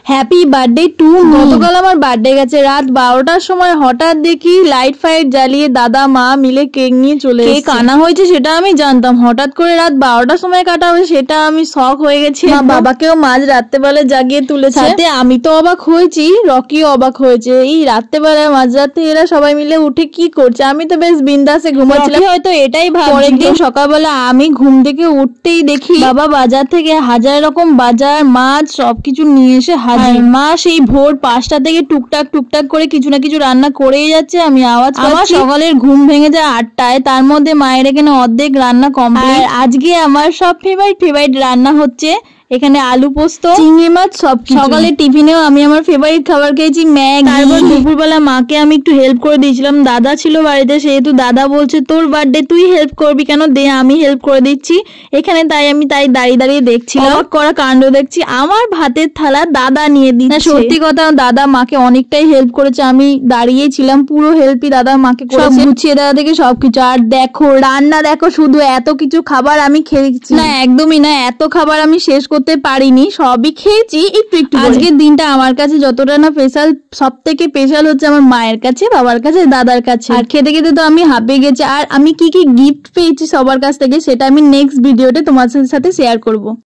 Happy birthday to. গতকাল আমার birthday গেছে, রাত 12টার সময় হঠাৎ দেখি লাইট ফাইট জ্বালিয়ে দাদা মা মিলে কেক নিয়ে চলে এসেছে। কেক আনা হয়েছে সেটা আমি জানতাম, হঠাৎ করে রাত 12টার সময় কাটা হয়েছে সেটা আমি শক হয়ে গেছি। বাবাকেও মাঝ রাত্রেবেলা জাগিয়ে তুলেছে, সাথে আমি তো অবাক হয়েছি, রকিও অবাক হয়েছে। এই রাত্রেবেলায় মাঝরাতে এরা সবাই মিলে উঠে কি করছে? আমি তো বেশ বিন্দাসে ঘুমাচ্ছিলাম, হয়তো এটাই ভাবছি। পরের দিন সকালবেলা আমি ঘুম থেকে উঠতেই দেখি বাবা বাজার থেকে হাজার রকম বাজার মাছ সবকিছু নিয়ে এসে হাজির। মা সেই ভোর 5টা থেকে টুকটাক টুকটাক করে কিছু না কিছু রান্না করেই যাচ্ছে, আমি আওয়াজ পাচ্ছি। আমার সকালের ঘুম ভেঙে যায় 8টায়, তার মধ্যে মায়ের এখানে অর্ধেক রান্না কমপ্লিট। আজকে আমার সব ফেভারিট রান্না হচ্ছে এখানে আলু পোস্ত, চিংড়ি মাছ সব। সকালে টিফিনেও আমি আমার ফেভারিট খাবার খেয়েছি, ম্যাগি। তারপর দুপুরবেলা মাকে আমি একটু হেল্প করে দিয়েছিলাম, দাদা ছিল বাড়িতে, সেহেতু দাদা বলছে তোর বার্থডে তুই হেল্প করবি কেন, দে আমি হেল্প করে দিচ্ছি এখানে। আমি দাঁড়িয়ে দাঁড়িয়ে দেখছিলাম, অবাক করা কাণ্ড দেখছি। আমার ভাতের থালা দাদা নিয়ে দিচ্ছে। সত্যি কথা, দাদা মাকে অনেকটাই হেল্প করেছে, আমি দাঁড়িয়েই ছিলাম, পুরো হেল্পই দাদা মাকে করেছে, গুছিয়ে দেওয়া থেকে সবকিছু। আর দেখো রান্না, দেখো শুধু এত কিছু খাবার আমি খেয়েছি না, একদমই না, এত খাবার আমি শেষ করতে পারিনি, সবই খেয়েছি একটু একটু। আজকের দিনটা আমার কাছে যতটা না স্পেশাল, সব থেকে স্পেশাল হচ্ছে আমার মায়ের কাছে, বাবার কাছে, দাদার কাছে। আর খেতে খেতে তো আমি হাঁপিয়ে গেছি। আর আমি কি কি গিফট পেয়েছি সবার কাছ থেকে সেটা আমি নেক্সট ভিডিওতে তোমার সাথে শেয়ার করব।